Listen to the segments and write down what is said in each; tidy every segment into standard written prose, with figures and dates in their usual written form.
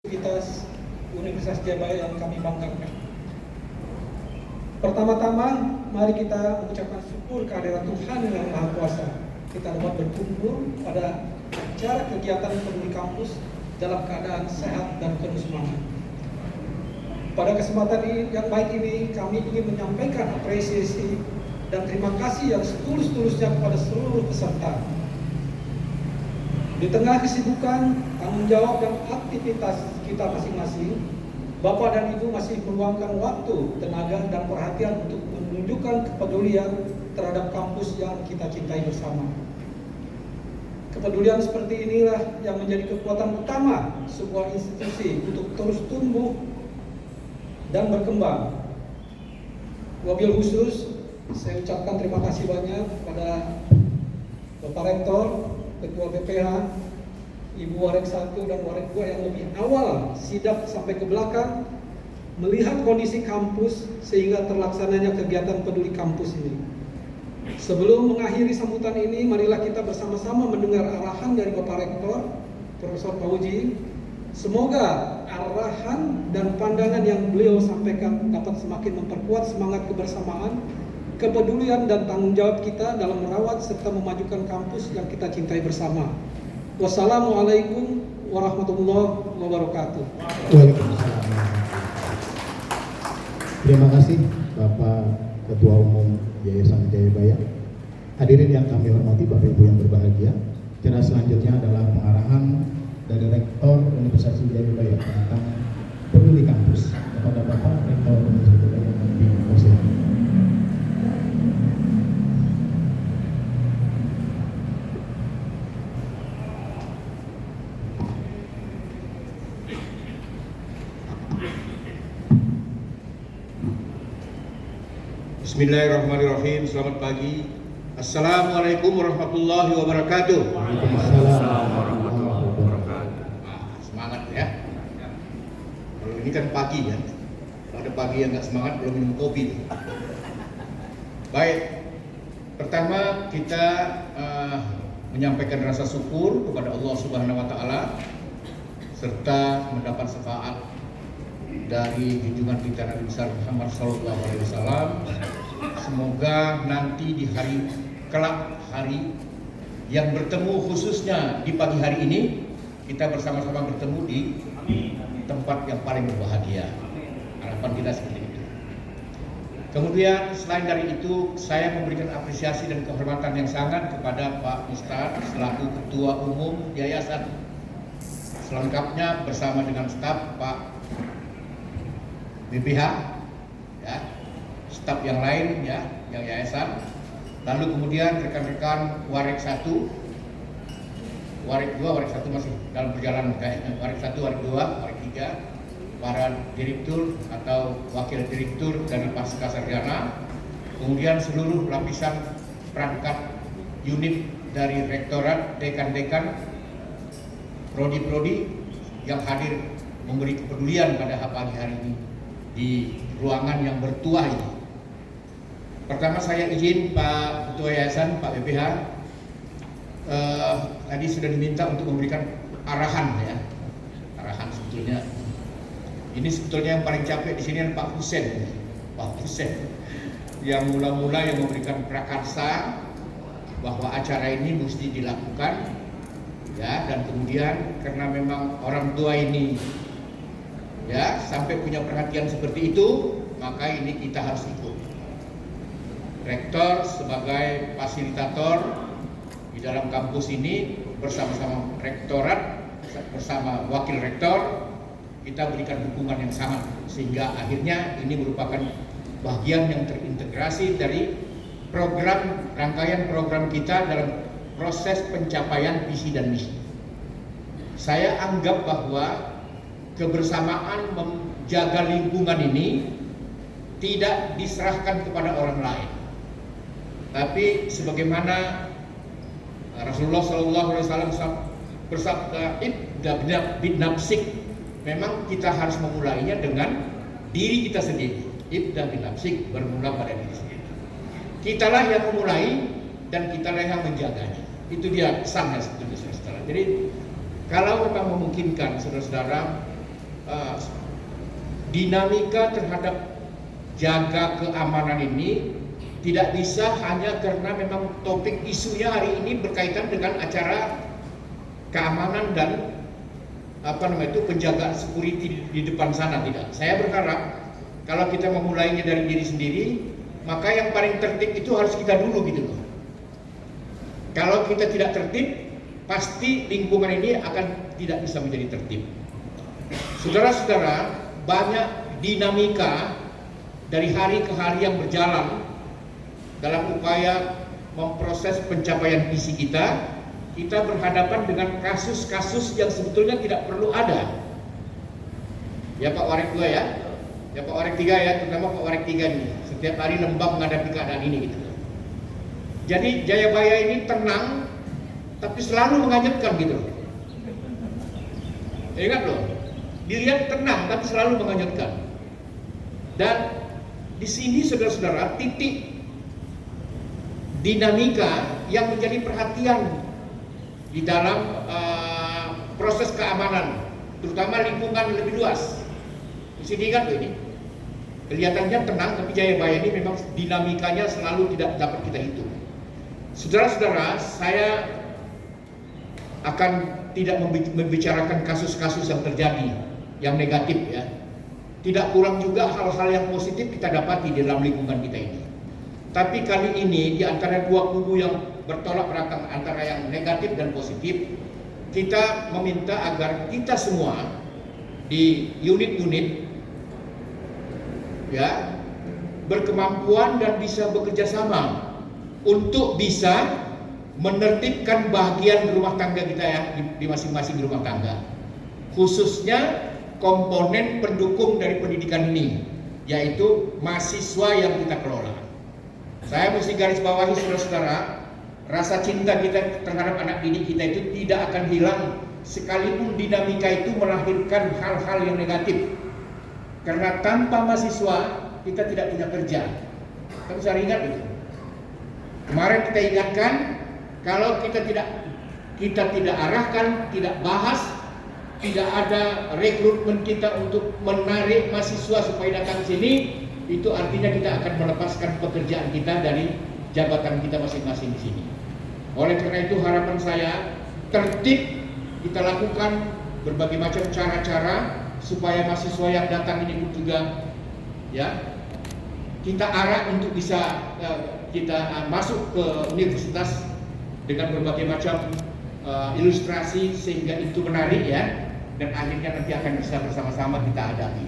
Aktivitas Universitas Jayabaya yang kami banggakan. Pertama-tama, mari kita mengucapkan syukur kehadirat Tuhan yang Maha Kuasa. Kita dapat berkumpul pada acara kegiatan peduli kampus dalam keadaan sehat dan penuh semangat. Pada kesempatan yang baik ini, kami ingin menyampaikan apresiasi dan terima kasih yang setulus-tulusnya kepada seluruh peserta. Di tengah kesibukan, tanggung jawab dan aktivitas kita masing-masing, Bapak dan Ibu masih meluangkan waktu, tenaga, dan perhatian untuk menunjukkan kepedulian terhadap kampus yang kita cintai bersama. Kepedulian seperti inilah yang menjadi kekuatan utama sebuah institusi untuk terus tumbuh dan berkembang. Wabil khusus, saya ucapkan terima kasih banyak kepada Bapak Rektor, Ketua BPH, Ibu Warek 1 dan Warek 2 yang lebih awal sidak sampai ke belakang melihat kondisi kampus sehingga terlaksananya kegiatan peduli kampus ini. Sebelum mengakhiri sambutan ini, marilah kita bersama-sama mendengar arahan dari Bapak Rektor, Profesor Fauji. Semoga arahan dan pandangan yang beliau sampaikan dapat semakin memperkuat semangat kebersamaan, kepedulian dan tanggung jawab kita dalam merawat serta memajukan kampus yang kita cintai bersama. Wassalamualaikum warahmatullahi wabarakatuh. Waalaikumsalam. Terima kasih Bapak Ketua Umum Yayasan Jayabaya. Hadirin yang kami hormati, Bapak Ibu yang berbahagia. Acara selanjutnya adalah pengarahan dari Rektor Universitas Jayabaya tentang peduli kampus kepada Bapak Rektor Universitas Jayabaya Nabi Hussein. Bismillahirrahmanirrahim. Selamat pagi. Assalamualaikum warahmatullahi wabarakatuh. Waalaikumsalam warahmatullahi wabarakatuh. Semangat ya. Kalau ini kan pagi ya. Kalau ada pagi yang nggak semangat belum minum kopi. Baik. Pertama kita menyampaikan rasa syukur kepada Allah Subhanahu Wa Taala serta mendapat syafaat dari junjungan kita Nabi besar Muhammad Sallallahu Alaihi Wasallam. Semoga nanti di hari kelak, hari yang bertemu khususnya di pagi hari ini, kita bersama-sama bertemu di tempat yang paling berbahagia. Harapan kita seperti itu. Kemudian selain dari itu, saya memberikan apresiasi dan kehormatan yang sangat kepada Pak Ustadz selaku Ketua Umum Yayasan. Selengkapnya bersama dengan staf Pak BPH, ya, staf yang lain ya, yang yayasan. Lalu kemudian rekan-rekan Warek 1, Warek 2, Warek 1 masih dalam perjalanan kayaknya. Warek 1, Warek 2, Warek 3, para direktur atau wakil direktur dari Pasca Sarjana, kemudian seluruh lapisan perangkat unit dari rektorat, dekan-dekan, prodi-prodi yang hadir memberi kepedulian pada pagi hari ini di ruangan yang bertuah ini. Pertama saya izin Pak Ketua Yayasan, Pak BPH, tadi sudah diminta untuk memberikan arahan ya. Arahan sebetulnya. Ini sebetulnya yang paling capek di sini Pak Hussein. Pak Hussein yang mula-mula yang memberikan prakarsa bahwa acara ini mesti dilakukan ya, dan kemudian karena memang orang tua ini ya sampai punya perhatian seperti itu, maka ini kita harus ikut. Rektor sebagai fasilitator di dalam kampus ini bersama-sama rektorat bersama wakil rektor, kita berikan dukungan yang sama sehingga akhirnya ini merupakan bagian yang terintegrasi dari program, rangkaian program kita dalam proses pencapaian visi dan misi. Saya anggap bahwa kebersamaan menjaga lingkungan ini tidak diserahkan kepada orang lain, tapi sebagaimana Rasulullah SAW bersabda, ibda binafsik, memang kita harus memulainya dengan diri kita sendiri. Ibda binafsik, bermula pada diri sendiri. Kitalah yang memulai dan kitalah yang menjaganya. Itu dia pesannya sebetulnya, saudara. Jadi kalau memang memungkinkan, saudara-saudara, dinamika terhadap jaga keamanan ini tidak bisa hanya karena memang topik isunya hari ini berkaitan dengan acara keamanan dan penjaga security di depan sana, tidak. Saya berharap kalau kita memulainya dari diri sendiri, maka yang paling tertib itu harus kita dulu gitu loh. Kalau kita tidak tertib, pasti lingkungan ini akan tidak bisa menjadi tertib. Saudara-saudara, banyak dinamika dari hari ke hari yang berjalan dalam upaya memproses pencapaian visi kita. Kita berhadapan dengan kasus-kasus yang sebetulnya tidak perlu ada. Ya Pak Warek 2 ya, ya Pak Warek 3 ya, terutama Pak Warek 3 nih. Setiap hari lembab menghadapi keadaan ini gitu. Jadi Jayabaya ini tenang, tapi selalu menganyutkan gitu. Ingat loh, dilihat tenang tapi selalu menganyutkan. Dan di sini saudara-saudara titik dinamika yang menjadi perhatian di dalam proses keamanan, terutama lingkungan lebih luas. Di sini kan loh ini, kelihatannya tenang, tapi Jayabaya ini memang dinamikanya selalu tidak dapat kita hitung. Saudara-saudara, saya akan tidak membicarakan kasus-kasus yang terjadi, yang negatif ya. Tidak kurang juga hal-hal yang positif kita dapati di dalam lingkungan kita ini. Tapi kali ini di antara dua kubu yang bertolak belakang antara yang negatif dan positif, kita meminta agar kita semua di unit-unit ya berkemampuan dan bisa bekerja sama untuk bisa menertibkan bagian rumah tangga kita ya di masing-masing rumah tangga, khususnya komponen pendukung dari pendidikan ini, yaitu mahasiswa yang kita kelola. Saya mesti garis bawahi saudara-saudara, rasa cinta kita terhadap anak didik kita itu tidak akan hilang sekalipun dinamika itu melahirkan hal-hal yang negatif. Karena tanpa mahasiswa kita tidak punya kerja. Kamu bisa ingat itu. Kemarin kita ingatkan, kalau kita tidak arahkan, tidak bahas, tidak ada rekrutmen kita untuk menarik mahasiswa supaya datang ke sini, itu artinya kita akan melepaskan pekerjaan kita dari jabatan kita masing-masing di sini. Oleh karena itu harapan saya tertib kita lakukan berbagai macam cara-cara supaya mahasiswa yang datang ini pun juga ya kita arah untuk bisa kita masuk ke universitas dengan berbagai macam ilustrasi sehingga itu menarik ya, dan akhirnya nanti akan bisa bersama-sama kita hadapi.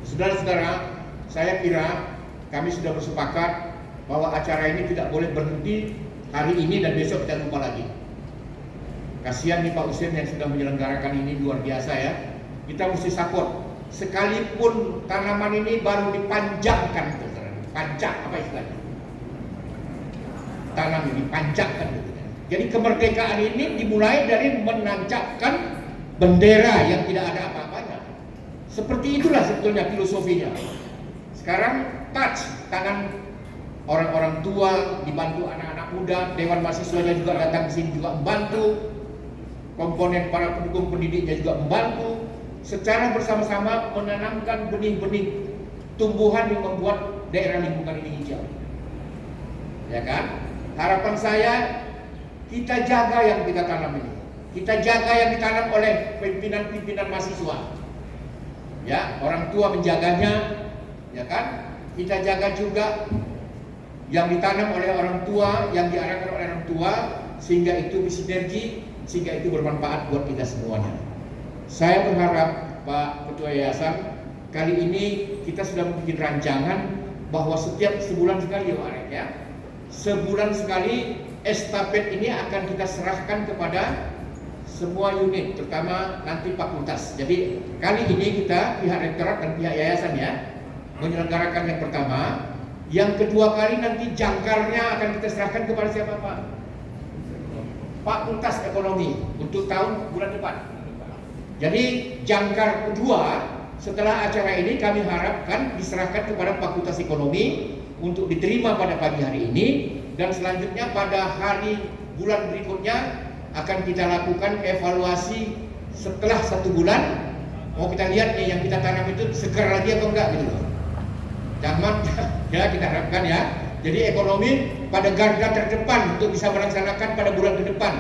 Saudara-saudara, saya kira kami sudah bersepakat bahwa acara ini tidak boleh berhenti hari ini dan besok kita lupa lagi. Kasihan nih Pak Usen yang sudah menyelenggarakan ini luar biasa ya. Kita mesti support. Sekalipun tanaman ini baru dipanjangkan, panjang apa istilahnya? Tanam ini dipanjangkan. Jadi kemerdekaan ini dimulai dari menancapkan bendera yang tidak ada apa-apanya. Seperti itulah sebetulnya filosofinya. Sekarang touch tangan orang-orang tua, dibantu anak-anak muda, dewan mahasiswanya juga datang ke sini juga membantu, komponen para pendukung pendidiknya juga membantu, secara bersama-sama menanamkan benih-benih tumbuhan yang membuat daerah lingkungan ini hijau. Ya kan? Harapan saya kita jaga yang kita tanam ini. Kita jaga yang ditanam oleh pimpinan-pimpinan mahasiswa. Ya, orang tua menjaganya, ya kan? Kita jaga juga yang ditanam oleh orang tua, yang diarahkan oleh orang tua, sehingga itu bersinergi, sehingga itu bermanfaat buat kita semuanya. Saya berharap Pak Ketua Yayasan, kali ini kita sudah membuat rancangan bahwa setiap sebulan sekali Pak Arek ya, sebulan sekali estafet ini akan kita serahkan kepada semua unit, terutama nanti fakultas. Jadi kali ini kita pihak rektorat dan pihak yayasan ya menyelenggarakan yang pertama. Yang kedua kali nanti jangkarnya akan kita serahkan kepada siapa Pak? Fakultas Ekonomi untuk tahun bulan depan. Jadi jangkar kedua setelah acara ini kami harapkan diserahkan kepada Fakultas Ekonomi untuk diterima pada pagi hari ini, dan selanjutnya pada hari bulan berikutnya akan kita lakukan evaluasi setelah 1 bulan Mau kita lihat nih yang kita tanam itu segar lagi atau enggak gitu loh. Jangan ya kita harapkan ya. Jadi ekonomi pada garda terdepan untuk bisa melaksanakan pada bulan ke depan.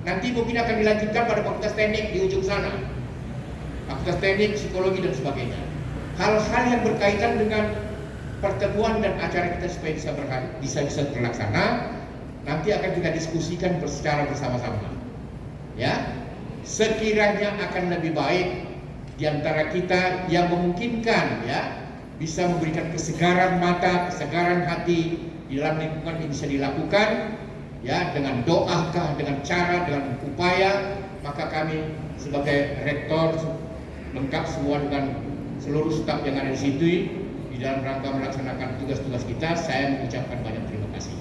Nanti mungkin akan dilanjutkan pada fakultas teknik di ujung sana. Fakultas teknik, psikologi dan sebagainya. Hal-hal yang berkaitan dengan pertemuan dan acara kita supaya bisa terlaksana nanti akan kita diskusikan secara bersama-sama. Ya, sekiranya akan lebih baik di antara kita yang memungkinkan ya bisa memberikan kesegaran mata, kesegaran hati di dalam lingkungan ini bisa dilakukan ya dengan doa kah, dengan cara, dengan upaya, maka kami sebagai rektor lengkap semua dengan seluruh staf yang ada di situ di dalam rangka melaksanakan tugas-tugas kita, saya mengucapkan banyak terima kasih.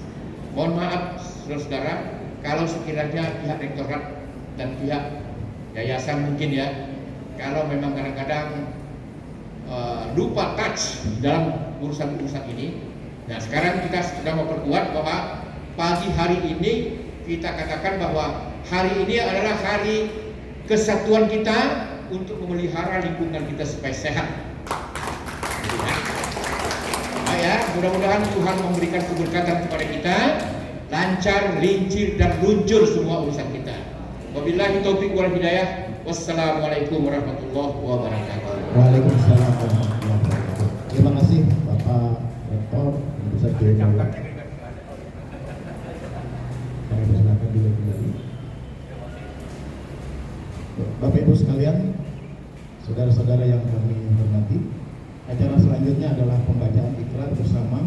Mohon maaf saudara-saudara kalau sekiranya pihak rektorat dan pihak yayasan mungkin ya kalau memang kadang-kadang lupa touch dalam urusan-urusan ini. Nah sekarang kita sudah memperkuat bahwa pagi hari ini kita katakan bahwa hari ini adalah hari kesatuan kita untuk memelihara lingkungan kita supaya sehat. Nah ya, mudah-mudahan Tuhan memberikan keberkatan kepada kita, lancar, lincir dan luncur semua urusan kita. Wabillahi taufiq wal hidayah. Wassalamualaikum warahmatullahi wabarakatuh. Waalaikumsalam warahmatullahi wabarakatuh. Terima kasih Bapak Rektor Universitas Jayabaya. Kami persilakan dulu kembali. Bapak Ibu sekalian, saudara-saudara yang kami hormati, acara selanjutnya adalah pembacaan ikrar bersama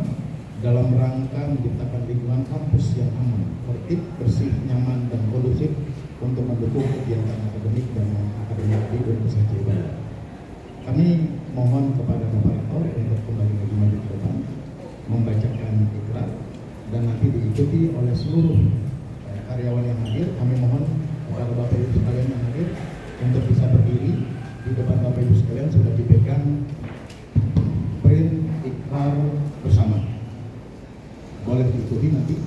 dalam rangka menciptakan lingkungan kampus yang aman, tertib, bersih, nyaman, dan kondusif untuk mendukung kegiatan akademik dan akademik di Universitas Jayabaya. Kami mohon kepada Bapak Rektor untuk kembali lagi maju ke depan, membacakan ikrar dan nanti diikuti oleh seluruh karyawan yang hadir. Kami mohon kepada Bapak Ibu sekalian yang hadir untuk bisa berdiri. Di depan Bapak Ibu sekalian sudah dipegang print ikrar bersama. Boleh diikuti nanti.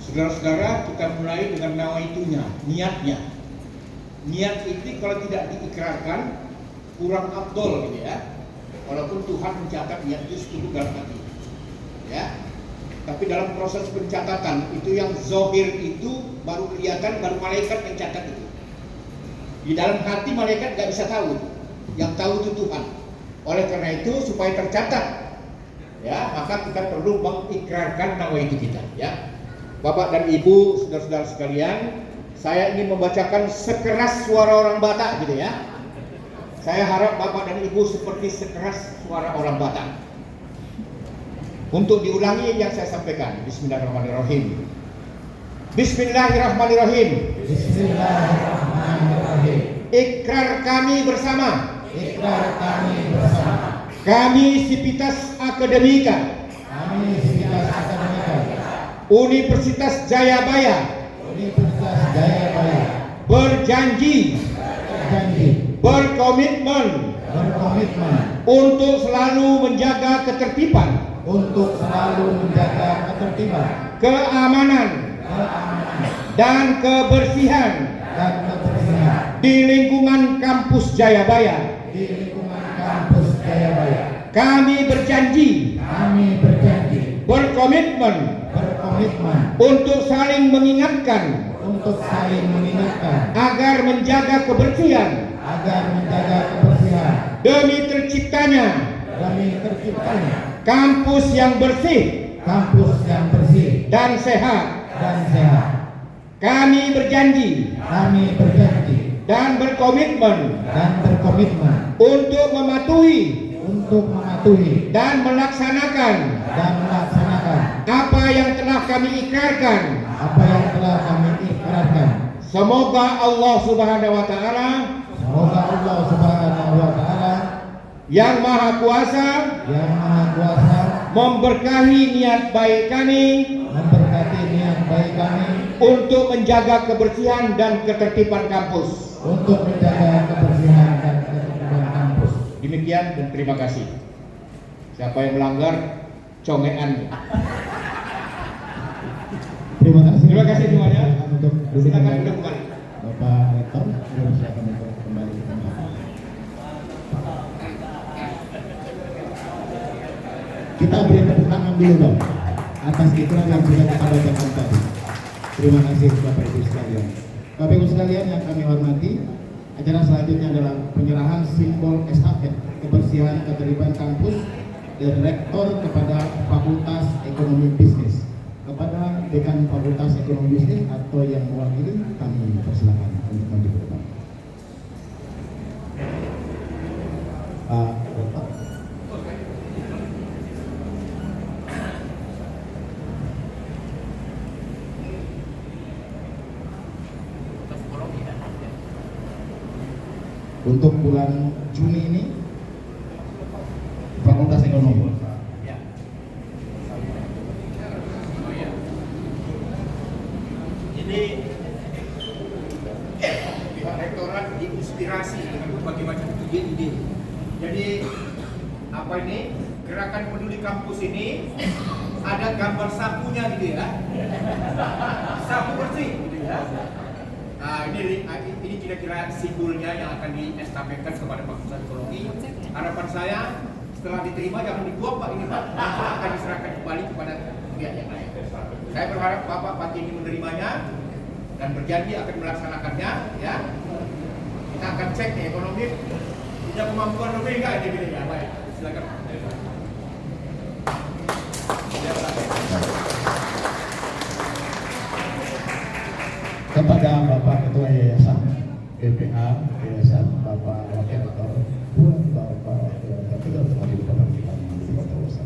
Saudara-saudara, kita mulai dengan nawaitunya, niatnya. Niat itu kalau tidak diikrarkan kurang afdol gitu ya. Walaupun Tuhan mencatat niat itu setuju dalam hati. Ya. Tapi dalam proses pencatatan itu yang zahir itu baru kelihatan, baru malaikat yang catat itu. Di dalam hati malaikat nggak bisa tahu. Yang tahu itu Tuhan. Oleh karena itu supaya tercatat ya, maka kita perlu mengikrarkan nawaitu kita ya. Bapak dan Ibu, saudara-saudara sekalian, saya ingin membacakan sekeras suara orang Batak gitu ya. Saya harap Bapak dan Ibu seperti sekeras suara orang Batak. Untuk diulangi yang saya sampaikan. Bismillahirrahmanirrahim. Bismillahirrahmanirrahim. Bismillahirrahmanirrahim. Ikrar kami bersama. Ikrar kami bersama. Kami Sivitas Akademika. Kami Sivitas Akademika. Universitas Jayabaya. Universitas Jayabaya. Berjanji. Berkomitmen. Untuk selalu menjaga ketertiban. Keamanan. Dan kebersihan. Di lingkungan kampus Jayabaya. Kami berjanji. Berkomitmen. Untuk saling mengingatkan. Agar menjaga kebersihan. Demi terciptanya. Kampus yang bersih. Dan sehat. Kami berjanji. Dan berkomitmen. Untuk mematuhi. Dan melaksanakan. Apa yang telah kami ikrarkan. Semoga Allah Subhanahu wa Ta'ala yang Maha Kuasa memberkahi niat baik kami untuk menjaga kebersihan dan ketertiban kampus. Demikian dan terima kasih. Siapa yang melanggar, congean. Terima kasih. Terima kasih semuanya. Untuk Silakan duduk kembali. Bapak Pak Rektor, silakan untuk kembali ke tempat. Kita beri tepuk tangan dulu dong atas iklan yang sudah kita bacakan tadi. Terima kasih Bapak Ibu sekalian. Bapak Ibu sekalian yang kami hormati, acara selanjutnya adalah penyerahan simbol estafet kebersihan keterlibatan kampus dari Rektor kepada Fakultas Ekonomi Bisnis. Kepada Dekan Fakultas Ekonomi Bisnis atau yang mewakili, kami persilakan untuk maju ke depan. Pak Rektor. Untuk bulan Juni ini Fakultas Ekonomi. Ini pihak rektorat diinspirasi dengan berbagai macam ide-ide. Jadi apa ini gerakan peduli kampus ini ada gambar sapunya gitu ya, sapu bersih gitu ya. Nah ini kira-kira simbolnya yang akan diestafetkan kepada Fakultas Ekonomi. Harapan saya setelah diterima jangan dibuang Pak ini Pak, akan diserahkan kembali kepada pihak yang lain. Saya berharap Bapak pagi ini menerimanya dan berjanji akan melaksanakannya ya. Kita akan cek nih ekonomi punya kemampuan lebih enggak ini gitu ya. Baik, silakan. Kepada Bapak Ketua Yayasan BPA Yayasan Bapak Wakil Rektor buat Bapak Wakil Rektor di depan kita di Kota Usaha.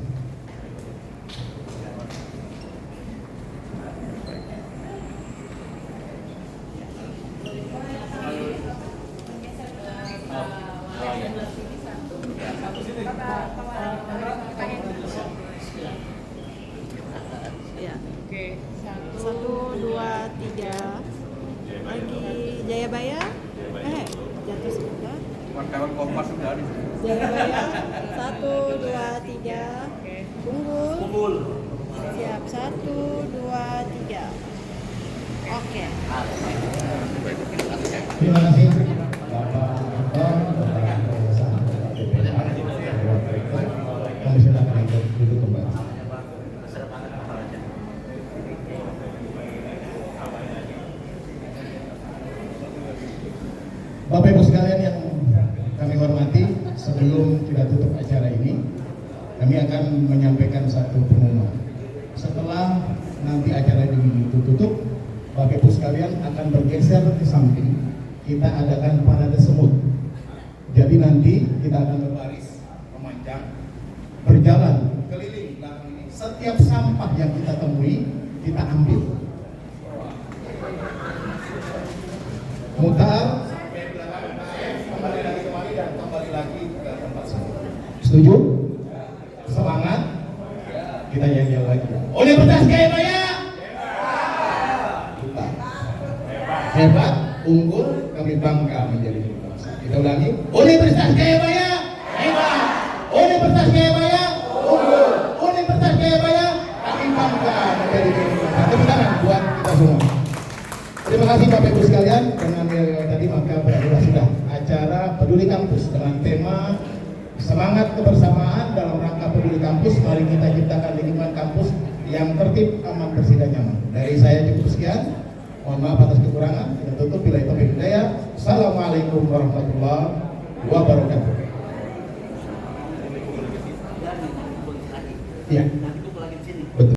Ya. Oke. 1, 2, 3. Lagi Jayabaya. Jatuh sebentar. Wartawan Kompas sudah ada. Jayabaya. 1, 2, 3. Kumpul. Siap. 1, 2, 3. Oke. Terima kasih Bapak Rektor, Bapak Yayasan, Bapak BPA, Bapak Rektor. Kami silakan untuk duduk kembali. Bapak Ibu sekalian yang kami hormati, sebelum kita tutup acara ini, kami akan menyampaikan satu pengumuman. Setelah nanti acara ini ditutup, Bapak Ibu sekalian akan bergeser ke samping. Kita adakan parade semut. Jadi nanti kita akan berbaris memanjang, berjalan keliling belakang ini. Setiap sampah yang kita temui, kita ambil. Mutar kembali lagi kemari dan kembali lagi ke tempat semula. Setuju? Semangat? Kita yel-yel lagi. Universitas Jayabaya! Hebat, unggul, kami bangga menjadi bangsa. Kita ulangi. Universitas Jayabaya! Hebat! Universitas Jayabaya! Unggul! Universitas Jayabaya! Kami bangga menjadi bangsa. Tepuk tangan buat kita semua. Terima kasih Bapak Ibu sekalian. Dengan tadi maka berakhirlah sudah acara Peduli Kampus dengan tema semangat kebersamaan dalam rangka Peduli Kampus. Mari kita ciptakan lingkungan kampus yang tertib, aman, bersih dan nyaman. Dari saya cukup sekian. Mohon maaf atas kekurangan. Kita tutup. Billahi taufiq wal hidayah. Assalamualaikum warahmatullahi wabarakatuh. Iya. Betul.